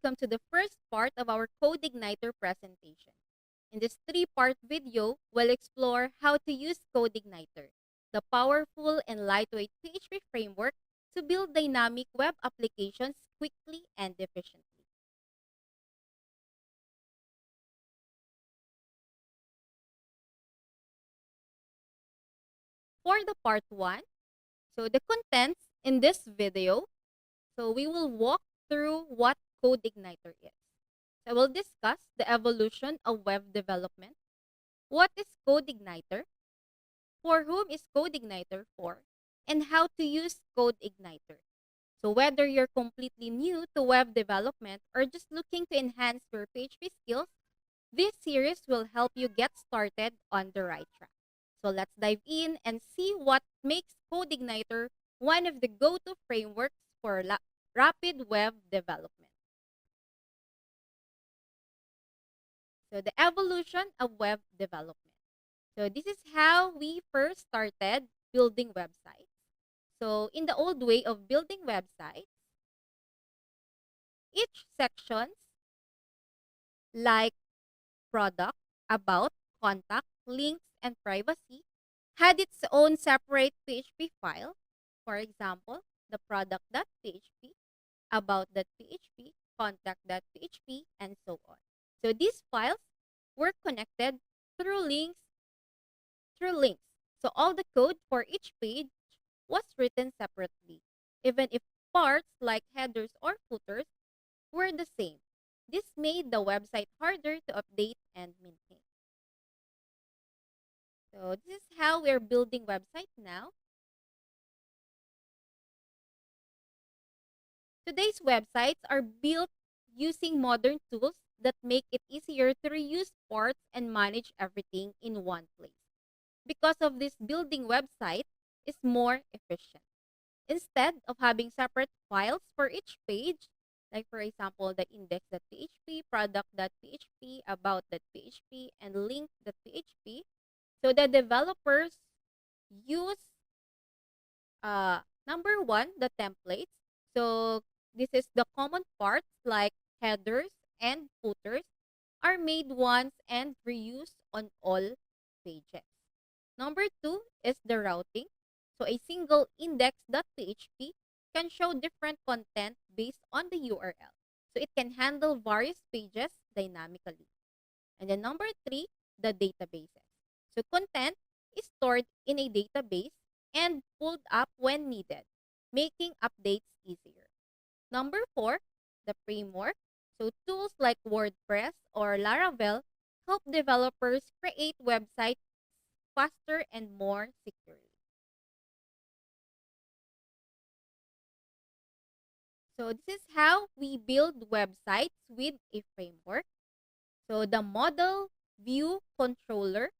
welcome to the first part of our CodeIgniter presentation. In this three-part video, we'll explore how to use CodeIgniter, the powerful and lightweight PHP framework to build dynamic web applications quickly and efficiently. For the part 1, the contents in this video, we will walk through what CodeIgniter is. So we'll discuss the evolution of web development. What is CodeIgniter? For whom is CodeIgniter for? And how to use CodeIgniter. So whether you're completely new to web development or just looking to enhance your PHP skills, this series will help you get started on the right track. So let's dive in and see what makes CodeIgniter one of the go-to frameworks for rapid web development. So the evolution of web development. So this is how we first started building websites. So in the old way of building websites, each sections like product, about, contact, links, and privacy had its own separate PHP file. For example, the product.php, about.php, contact.php, and so on. So these files were connected through links. So all the code for each page was written separately, even if parts like headers or footers were the same. This made the website harder to update and maintain. So this is how we're building websites now. Today's websites are built using modern tools that make it easier to reuse parts and manage everything in one place. Because of this, building website is more efficient. Instead of having separate files for each page, like for example, the index.php, product.php, about.php, and link.php, so the developers use number one, the templates. So this is the common parts like headers and footers are made once and reused on all pages. Number two is the routing. So a single index.php can show different content based on the URL. So it can handle various pages dynamically. And then number three, the databases. So content is stored in a database and pulled up when needed, making updates easier. Number four, the framework. So tools like WordPress or Laravel help developers create websites faster and more securely. So this is how we build websites with a framework. So the model view controller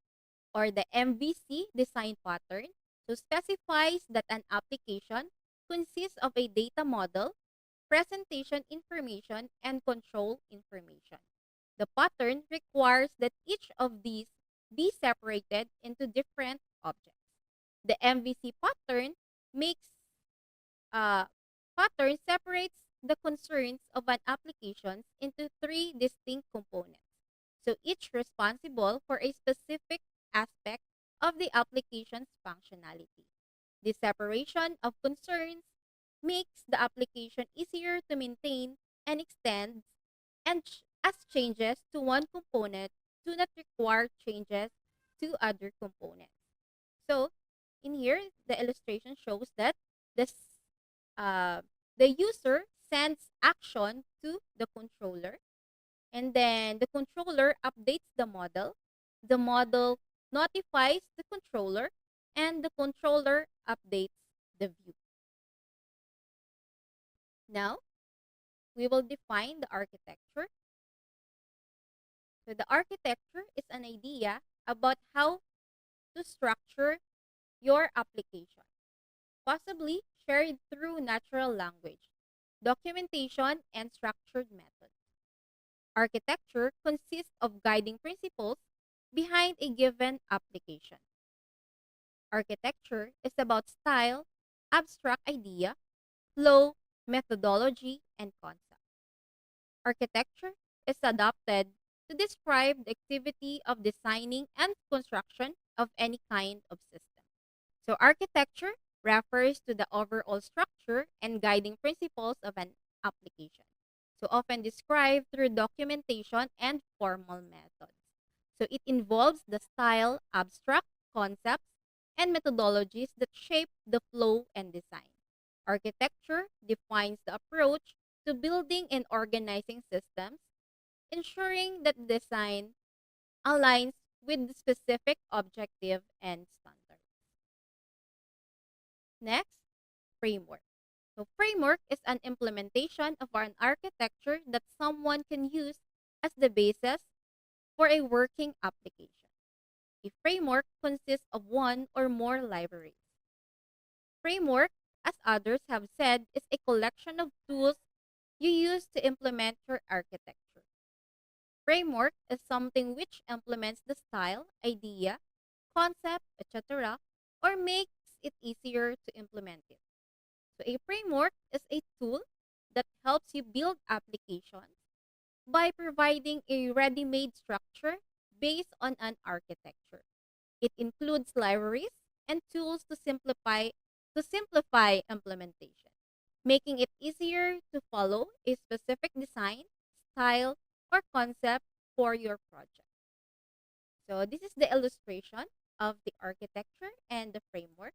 or the MVC design pattern specifies that an application consists of a data model, presentation information, and control information. The pattern requires that each of these be separated into different objects. The MVC pattern separates the concerns of an application into three distinct components. So each responsible for a specific aspect of the application's functionality. The separation of concerns makes the application easier to maintain and extend, and as changes to one component do not require changes to other components. So in here, the illustration shows that this the user sends action to the controller, and then the controller updates the model notifies the controller, and the controller updates the view. Now, we will define the architecture. So the architecture is an idea about how to structure your application, possibly shared through natural language, documentation, and structured methods. Architecture consists of guiding principles behind a given application. Architecture is about style, abstract idea, flow, methodology, and concept. Architecture is adopted to describe the activity of designing and construction of any kind of system. So, architecture refers to the overall structure and guiding principles of an application. So, often described through documentation and formal methods. So, it involves the style, abstract concepts, and methodologies that shape the flow and design. Architecture defines the approach to building and organizing systems, ensuring that design aligns with the specific objective and standards. Next, framework. So, framework is an implementation of an architecture that someone can use as the basis for a working application. A framework consists of one or more libraries. Framework, as others have said, is a collection of tools you use to implement your architecture. Framework is something which implements the style, idea, concept, etc., or makes it easier to implement it. So, a framework is a tool that helps you build applications by providing a ready made structure based on an architecture. It includes libraries and tools to simplify implementation, making it easier to follow a specific design, style, or concept for your project. So this is the illustration of the architecture and the framework.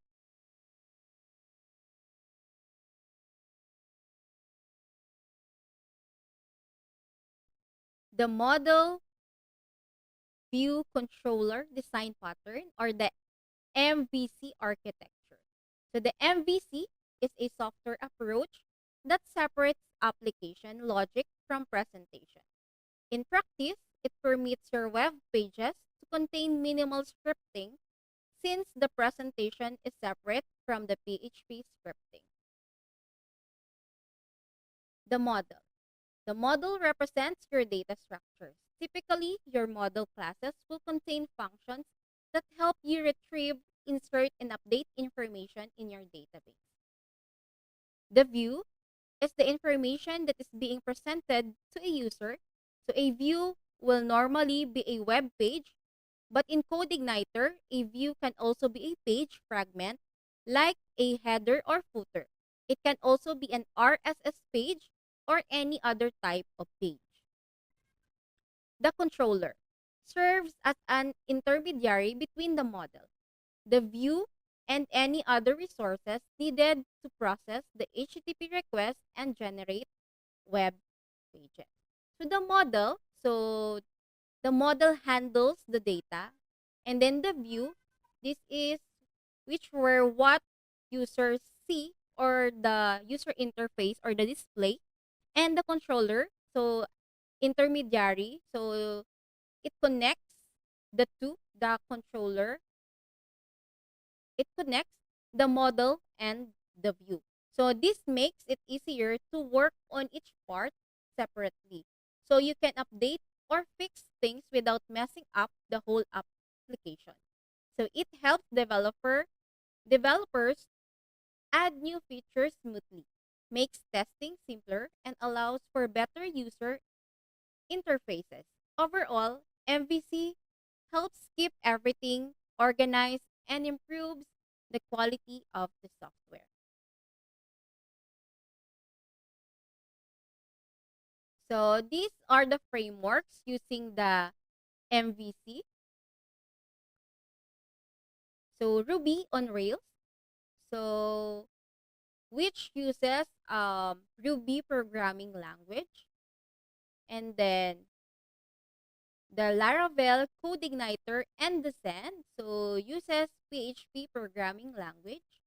The model view controller design pattern, or the MVC architecture. So the MVC is a software approach that separates application logic from presentation. In practice, it permits your web pages to contain minimal scripting since the presentation is separate from the PHP scripting. The model. The model represents your data structures. Typically, your model classes will contain functions that help you retrieve, insert, and update information in your database. The view is the information that is being presented to a user. So a view will normally be a web page, but in CodeIgniter, a view can also be a page fragment like a header or footer. It can also be an RSS page or any other type of page. The controller serves as an intermediary between the model, the view, and any other resources needed to process the HTTP request and generate web pages. So the model handles the data, and then the view, this is which were what users see, or the user interface or the display, and the controller, so intermediary, so it connects the two, the controller, it connects the model and the view. So this makes it easier to work on each part separately. So you can update or fix things without messing up the whole application. So it helps developers add new features smoothly, makes testing simpler, and allows for better user interfaces. Overall, MVC helps keep everything organized and improves the quality of the software. So these are the frameworks using the MVC. So Ruby on Rails, so which uses Ruby programming language, and then the Laravel CodeIgniter and the Zen, so uses PHP programming language.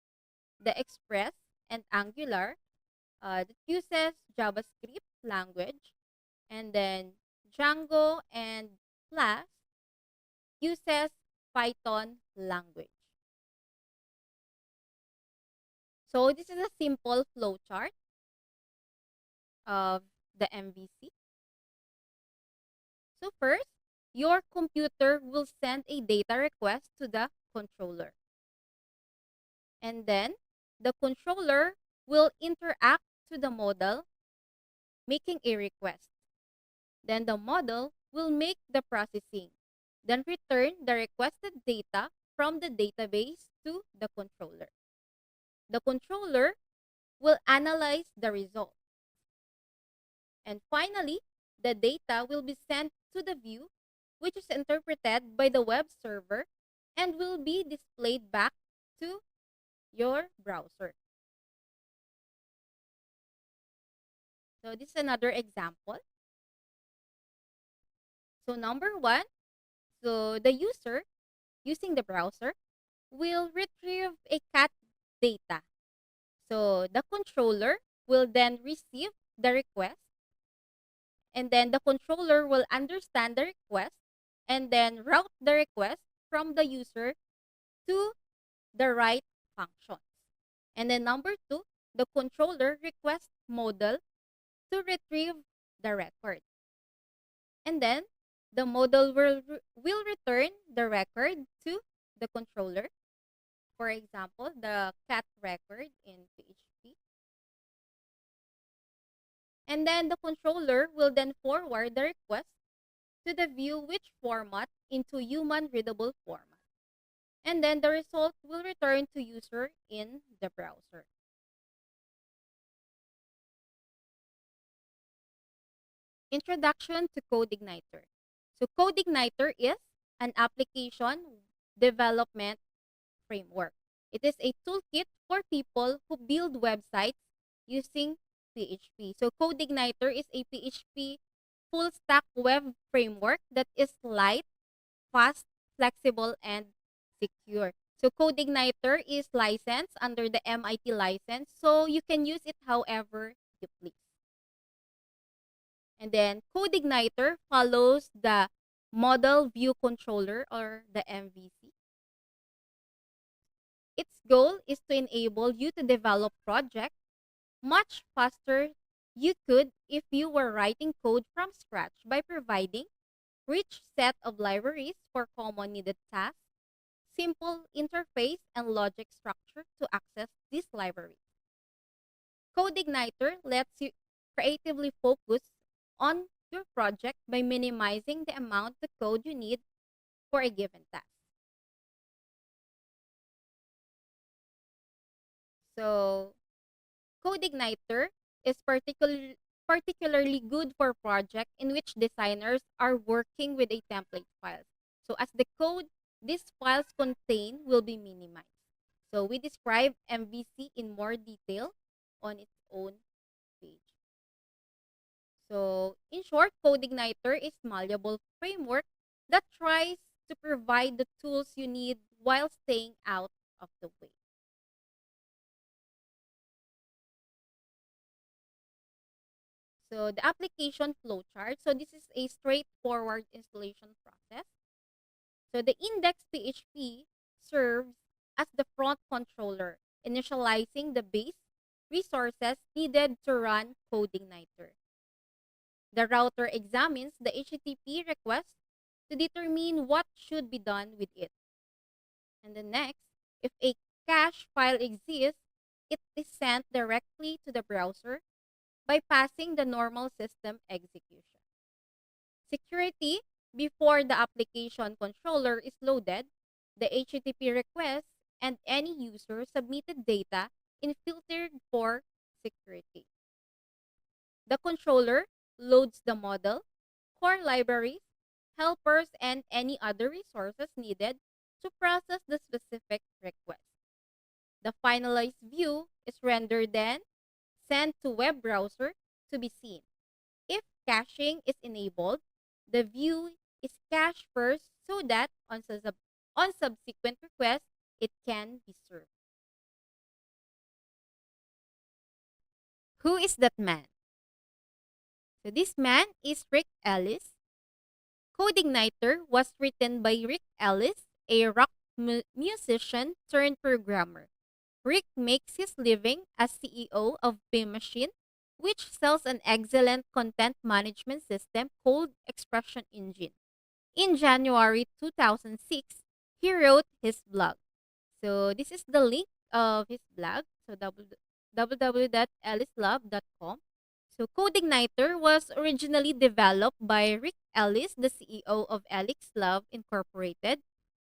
The Express and Angular, that uses JavaScript language, and then Django and Flask uses Python language. So this is a simple flowchart of the MVC. So first, your computer will send a data request to the controller. And then the controller will interact to the model, making a request. Then the model will make the processing, then return the requested data from the database to the controller. The controller will analyze the result. And finally, the data will be sent to the view, which is interpreted by the web server and will be displayed back to your browser. So this is another example. So number one, so the user using the browser will retrieve a cat data. So the controller will then receive the request, and then the controller will understand the request and then route the request from the user to the right functions. And then number two, the controller requests model to retrieve the record. And then the model will return the record to the controller. For example, the cat record in PHP. And then the controller will then forward the request to the view which format into human readable format. And then the result will return to user in the browser. Introduction to CodeIgniter. So CodeIgniter is an application development framework. It is a toolkit for people who build websites using PHP. So CodeIgniter is a PHP full stack web framework that is light, fast, flexible, and secure. So CodeIgniter is licensed under the MIT license, so you can use it however you please. And then CodeIgniter follows the Model View Controller, or the MVC. Its goal is to enable you to develop projects much faster you could if you were writing code from scratch by providing rich set of libraries for common needed tasks, simple interface and logic structure to access these libraries. CodeIgniter lets you creatively focus on your project by minimizing the amount of code you need for a given task. So, CodeIgniter is particularly good for projects in which designers are working with a template files. So as the code these files contain will be minimized. So we describe MVC in more detail on its own page. So in short, CodeIgniter is a malleable framework that tries to provide the tools you need while staying out of the way. So the application flowchart. So this is a straightforward installation process. So the index PHP serves as the front controller, initializing the base resources needed to run CodeIgniter. The router examines the HTTP request to determine what should be done with it. And then next, if a cache file exists, it is sent directly to the browser bypassing the normal system execution. Security: before the application controller is loaded, the HTTP request and any user submitted data is filtered for security. The controller loads the model, core libraries, helpers, and any other resources needed to process the specific request. The finalized view is rendered then sent to web browser to be seen. If caching is enabled, the view is cached first so that on subsequent requests, it can be served. Who is that man? So this man is Rick Ellis. CodeIgniter was written by Rick Ellis, a rock musician turned programmer. Rick makes his living as CEO of Pim Machine, which sells an excellent content management system called Expression Engine. In January 2006, he wrote his blog. So this is the link of his blog, so www.ellislove.com. So CodeIgniter was originally developed by Rick Ellis, the CEO of Elix Love Incorporated,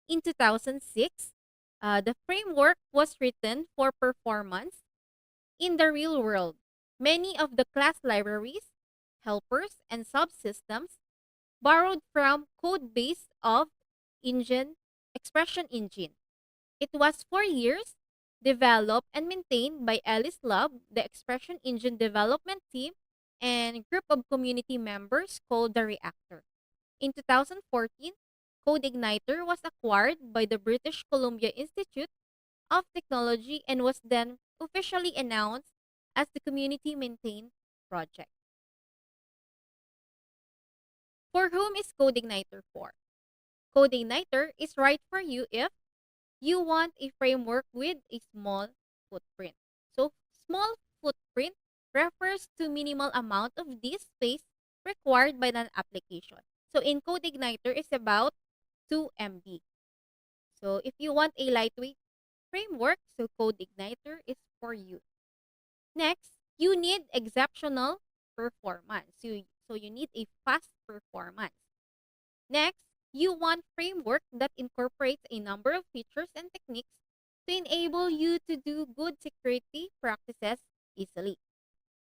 in 2006. The framework was written for performance in the real world. Many of the class libraries, helpers, and subsystems borrowed from code base of engine expression engine. It was for years developed and maintained by Alice Love, the expression engine development team, and group of community members called the Reactor. In 2014, CodeIgniter was acquired by the British Columbia Institute of Technology and was then officially announced as the community maintained project. For whom is CodeIgniter for? CodeIgniter is right for you if you want a framework with a small footprint. So, small footprint refers to minimal amount of disk space required by an application. So, in CodeIgniter is about 2 MB. So, if you want a lightweight framework, so CodeIgniter is for you. Next, you need exceptional performance. So you need a fast performance. Next, you want framework that incorporates a number of features and techniques to enable you to do good security practices easily.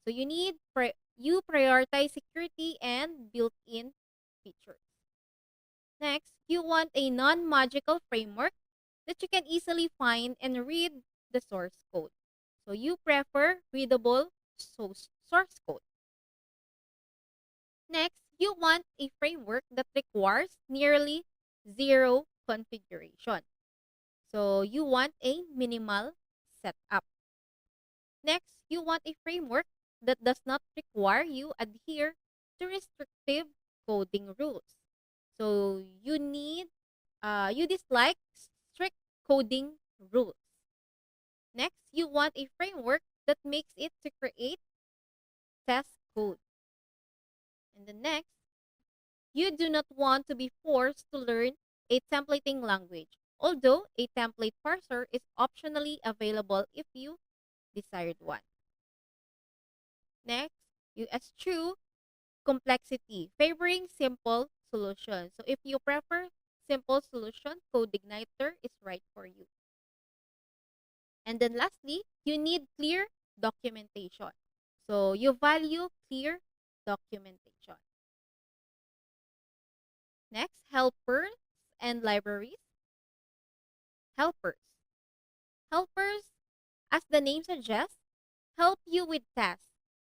So you prioritize security and built-in features. Next, you want a non-magical framework that you can easily find and read the source code. So you prefer readable source code. Next, you want a framework that requires nearly zero configuration. So you want a minimal setup. Next, you want a framework that does not require you adhere to restrictive coding rules. So you dislike strict coding rules. Next, you want a framework that makes it to create test code. And the next, you do not want to be forced to learn a templating language, although a template parser is optionally available if you desired one. Next, you eschew complexity, favoring simple solutions. So if you prefer simple solution, CodeIgniter is right for you. And then lastly, you need clear documentation. So you value clear documentation. Next, helpers and libraries. Helpers. Helpers, as the name suggests, help you with tasks.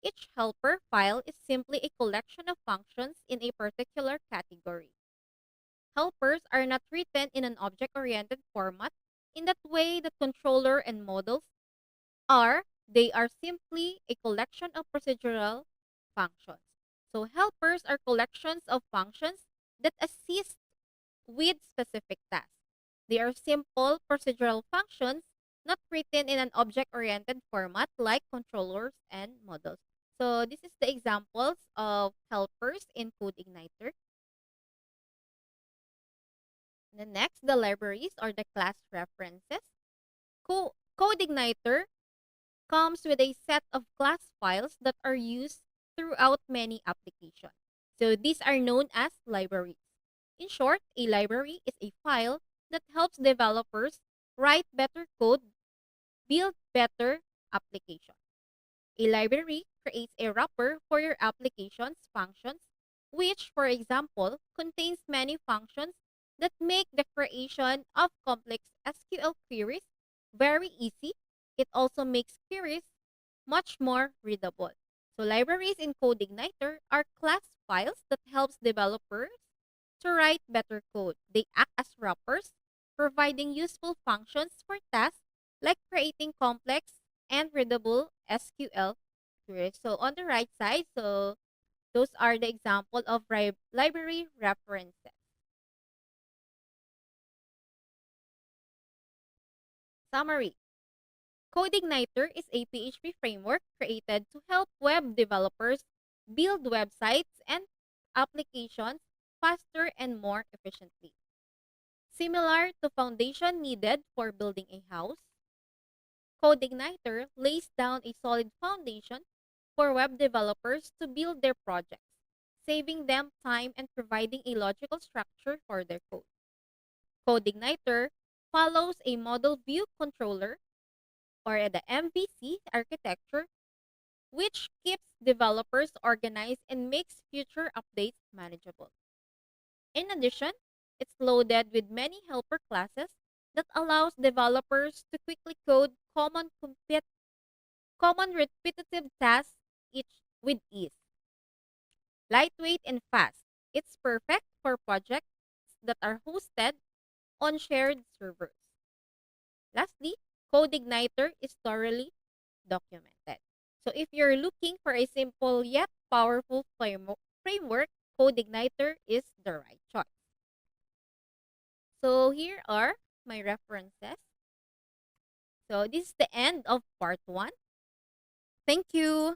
Each helper file is simply a collection of functions in a particular category. Helpers are not written in an object-oriented format in that way that controller and models are. They are simply a collection of procedural functions. So helpers are collections of functions that assist with specific tasks. They are simple procedural functions not written in an object-oriented format like controllers and models. So this is the examples of helpers in CodeIgniter. The next, the libraries or the class references. CodeIgniter comes with a set of class files that are used throughout many applications. So these are known as libraries. In short, a library is a file that helps developers write better code, build better applications. A library creates a wrapper for your application's functions, which, for example, contains many functions that make the creation of complex SQL queries very easy. It also makes queries much more readable. So libraries in CodeIgniter are class files that helps developers to write better code. They act as wrappers, providing useful functions for tasks like creating complex and readable SQL queries. So on the right side, so those are the example of library references. Summary. CodeIgniter is a PHP framework created to help web developers build websites and applications faster and more efficiently. Similar to foundation needed for building a house, CodeIgniter lays down a solid foundation for web developers to build their projects, saving them time and providing a logical structure for their code. CodeIgniter follows a model view controller or the MVC architecture, which keeps developers organized and makes future updates manageable. In addition, it's loaded with many helper classes that allows developers to quickly code common repetitive tasks each with ease. Lightweight and fast. It's perfect for projects that are hosted on shared servers. Lastly, CodeIgniter is thoroughly documented. So if you're looking for a simple yet powerful framework, CodeIgniter is the right choice. So here are my references. So this is the end of part 1. Thank you.